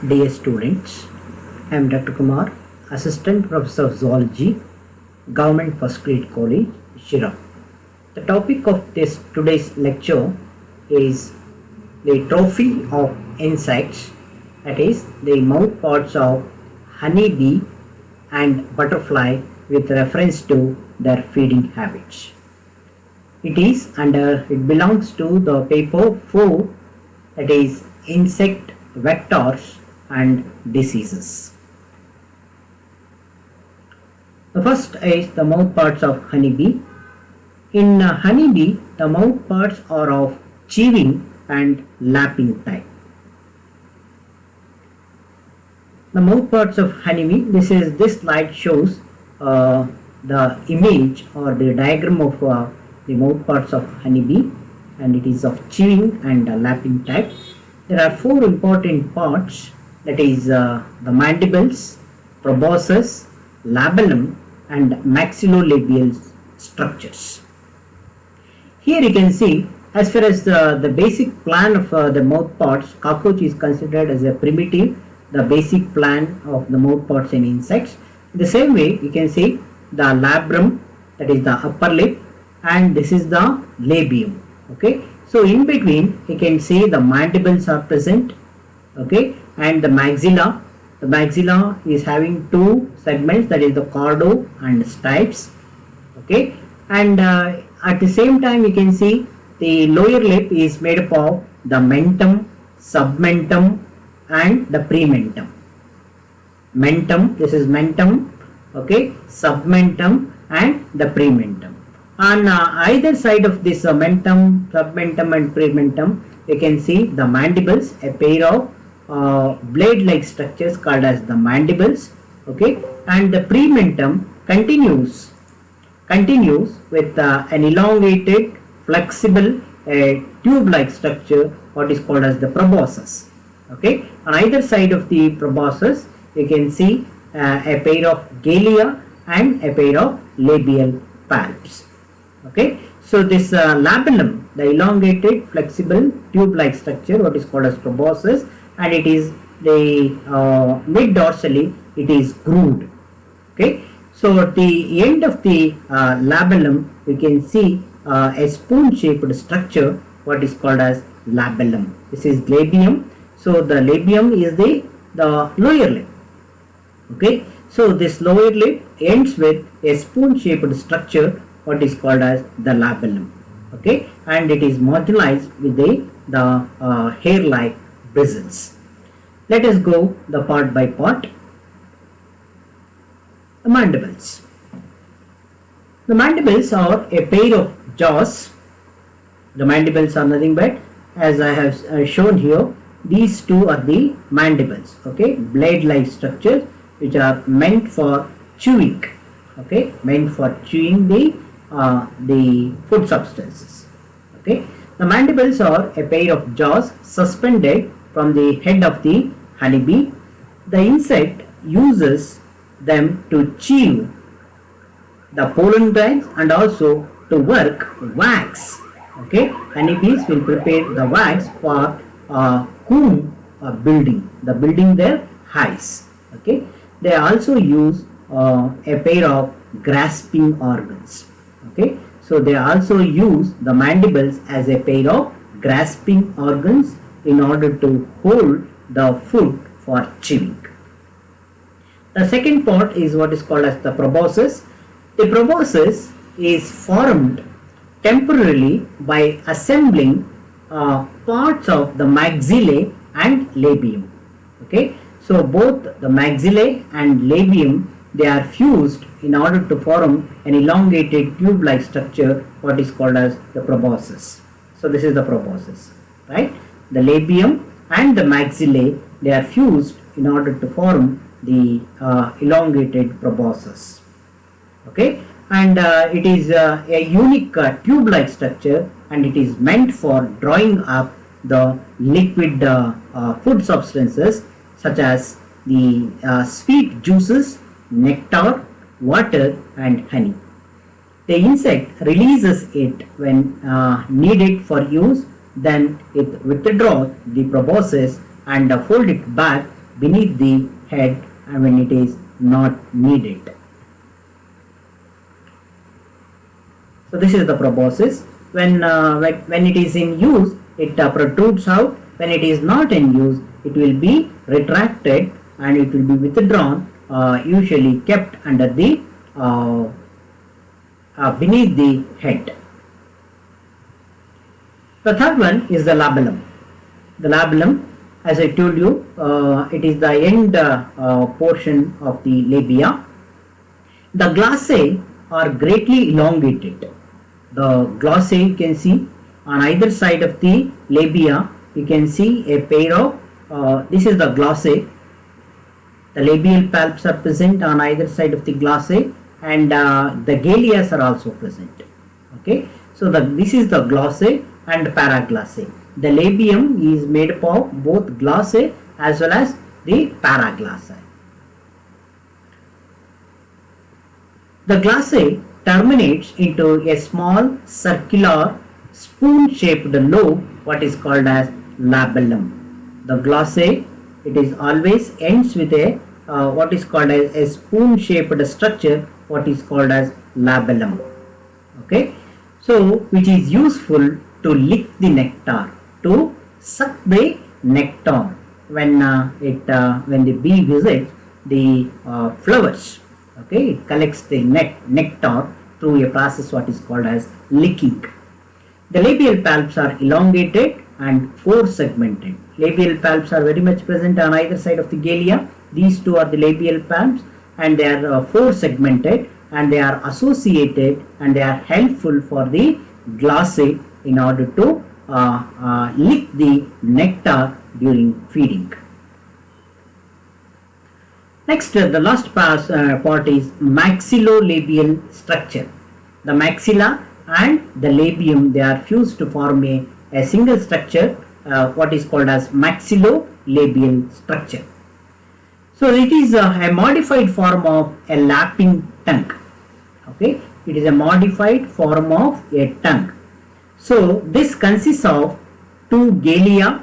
Dear students, I am Dr. Kumar, Assistant Professor of Zoology, Government First Grade College, Shira. The topic of this today's lecture is the trophy of insects, that is the mouth parts of honeybee and butterfly with reference to their feeding habits. It belongs to the paper 4, that is insect vectors and diseases. The first is the mouth parts of honeybee. In honeybee, the mouth parts are of chewing and lapping type. The mouth parts of honeybee, this slide shows the image or the diagram of the mouth parts of honeybee, and it is of chewing and lapping type. There are 4 important parts, that is the mandibles, proboscis, labellum and maxillolabial structures. Here you can see, as far as the basic plan of the mouth parts, cockroach is considered as a primitive, the basic plan of the mouth parts in insects. In the same way, you can see the labrum, that is the upper lip, and this is the labium. Okay, so in between you can see the mandibles are present, okay, and the maxilla. The maxilla is having 2 segments, that is the chordo and stipes, okay, and at the same time you can see the lower lip is made up of the mentum, submentum and the prementum. Mentum, this is mentum, okay, submentum and the prementum. On either side of this mentum, submentum and prementum, you can see the mandibles, a pair of blade-like structures called as the mandibles, okay, and the prementum continues with an elongated, flexible, tube-like structure, what is called as the proboscis. Okay, on either side of the proboscis, you can see a pair of galea and a pair of labial palps. Okay, so this labellum, the elongated, flexible, tube-like structure, what is called as proboscis, and it is the mid-dorsally, it is grooved. Okay, so at the end of the labellum, you can see a spoon-shaped structure, what is called as labellum. This is labium. So the labium is the lower lip. Okay, so this lower lip ends with a spoon-shaped structure, what is called as the labellum. Okay, and it is marginalized with the hair-like bristles. Let us go the part by part. The mandibles. The mandibles are a pair of jaws. The mandibles are nothing but, as I have shown here, these 2 are the mandibles. Okay, blade-like structures which are meant for chewing. Okay, meant for chewing the food substances. Okay, the mandibles are a pair of jaws suspended from the head of the honeybee. The insect uses them to chew the pollen grains and also to work wax. Okay, honeybees will prepare the wax for comb building their hives. Okay, they also use a pair of grasping organs. Okay, so they also use the mandibles as a pair of grasping organs in order to hold the food for chewing. The second part is what is called as the proboscis. The proboscis is formed temporarily by assembling parts of the maxillae and labium. Okay, so both the maxillae and labium, they are fused in order to form an elongated tube-like structure, what is called as the proboscis. So this is the proboscis, right? The labium and the maxillae, they are fused in order to form the elongated proboscis. Okay, and it is a unique tube-like structure, and it is meant for drawing up the liquid food substances such as the sweet juices, nectar, water and honey. The insect releases it when needed for use, then it withdraws the proboscis and fold it back beneath the head and when it is not needed. So this is the proboscis. When it is in use, it protrudes out. When it is not in use, it will be retracted and it will be withdrawn, usually kept under the beneath the head. The third one is the labellum. The labellum, as I told you, it is the end portion of the labia. The glossae are greatly elongated. The glossae, you can see on either side of the labia, you can see a pair of, this is the glossae. The labial palps are present on either side of the glossae, and the gallias are also present. Okay, so this is the glossae and paraglossae. The labium is made up of both glossae as well as the paraglossae. The glossae terminates into a small circular spoon-shaped lobe, what is called as labellum. The glossae, it is always ends with a what is called as a spoon-shaped structure, what is called as labellum. Okay, so which is useful to lick the nectar, to suck the nectar when the bee visits the flowers. Okay, it collects the nectar through a process what is called as licking. The labial palps are elongated and four segmented. Labial palps are very much present on either side of the gallia. These two are the labial palps, and they are four segmented, and they are associated and they are helpful for the glossae in order to lick the nectar during feeding. Next, the last part is maxillolabial structure. The maxilla and the labium, they are fused to form a single structure, what is called as maxillolabial structure. So it is a modified form of a lapping tongue. Okay, it is a modified form of a tongue. So this consists of two gallia.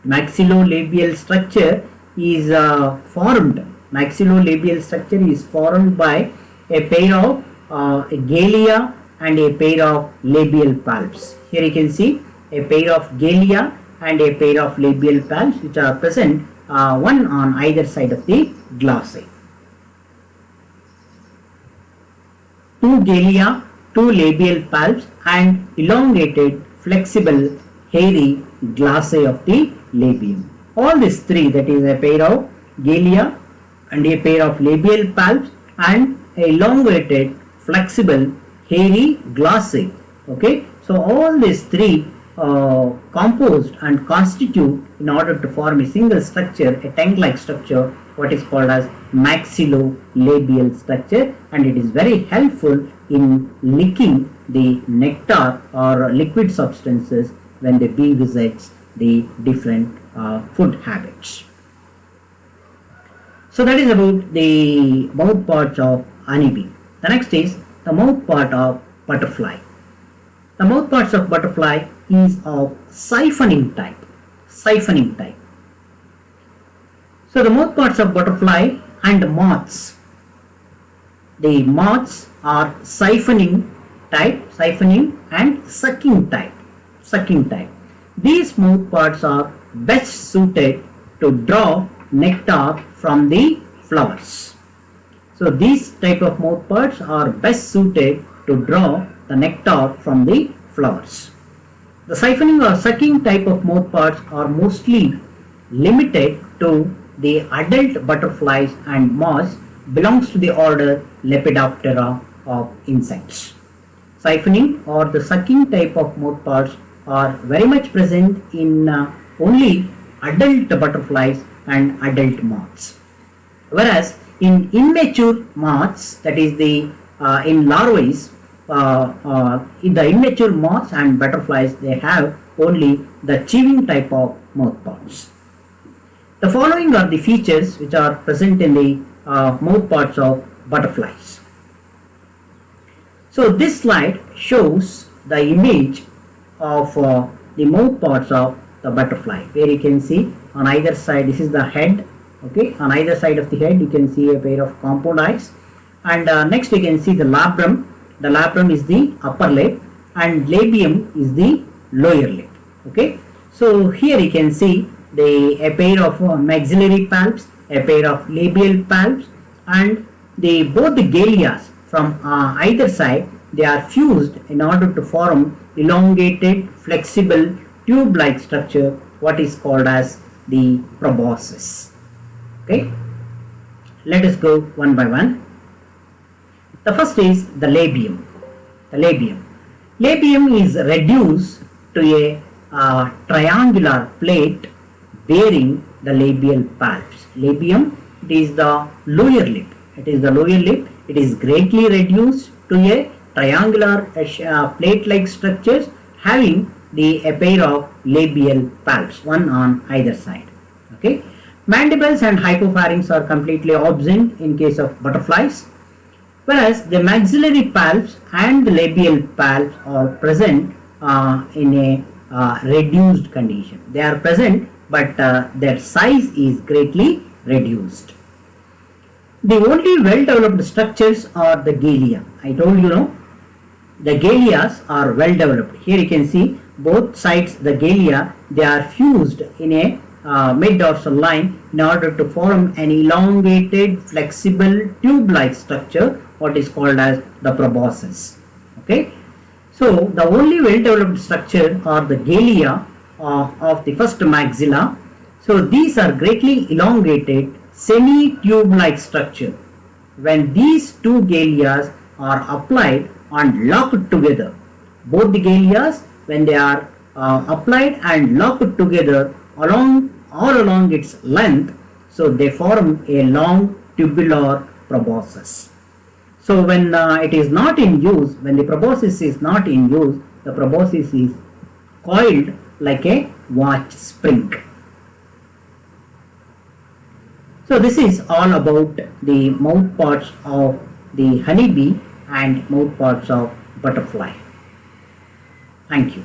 Maxillolabial structure is formed. Maxillolabial structure is formed by a pair of gallia and a pair of labial palps. Here you can see a pair of gallia and a pair of labial palps which are present, one on either side of the glossae. Two gallia, two labial palps, and elongated, flexible, hairy glossae of the labium. All these three, that is a pair of gallia and a pair of labial palps and elongated, flexible, hairy glossae. Okay, so all these three composed and constitute in order to form a single structure, a tongue-like structure, what is called as maxillolabial structure, and it is very helpful in licking the nectar or liquid substances when the bee visits the different food habits. So that is about the mouth parts of honeybee. The next is the mouth part of butterfly. The mouth parts of butterfly is of siphoning type. Siphoning type. So the mouth parts of butterfly and moths. The moths are siphoning type, siphoning and sucking type. Sucking type. These mouth parts are best suited to draw nectar from the flowers. So these type of mouth parts are best suited to draw the nectar from the flowers. The siphoning or sucking type of mouth parts are mostly limited to the adult butterflies and moths, belongs to the order Lepidoptera of insects. Siphoning or the sucking type of mouth parts are very much present in only adult butterflies and adult moths. Whereas in immature moths, that is the in larvae, in the immature moths and butterflies, they have only the chewing type of mouth parts. The following are the features which are present in the mouth parts of butterflies. So this slide shows the image of the mouth parts of the butterfly, where you can see on either side, this is the head Okay, on either side of the head you can see a pair of compound eyes, and next you can see the labrum. The labrum is the upper lip and labium is the lower lip. Okay, so here you can see a pair of maxillary palps, a pair of labial palps, and both the gallias from either side, they are fused in order to form elongated flexible tube-like structure, what is called as the proboscis. Okay, let us go one by one. The first is the labium. The labium is reduced to a triangular plate bearing the labial palps. Labium, it is the lower lip. It is greatly reduced to a triangular plate-like structures having a pair of labial palps, one on either side. Okay. Mandibles and hypopharynx are completely absent in case of butterflies, whereas the maxillary palps and the labial palps are present in a reduced condition. They are present, but their size is greatly reduced. The only well-developed structures are the gallia. I told you, the gallias are well developed. Here you can see both sides the gallia, they are fused in a mid-dorsal line in order to form an elongated flexible tube-like structure, what is called as the proboscis. Okay, so the only well-developed structure are the gallia of the first maxilla. So these are greatly elongated semi-tube-like structure. When these two gallias are applied and locked together, both the gallias, when they are applied and locked together all along its length, so they form a long tubular proboscis. So when it is not in use, when the proboscis is not in use, the proboscis is coiled like a watch spring. So this is all about the mouth parts of the honeybee and mouth parts of butterfly. Thank you.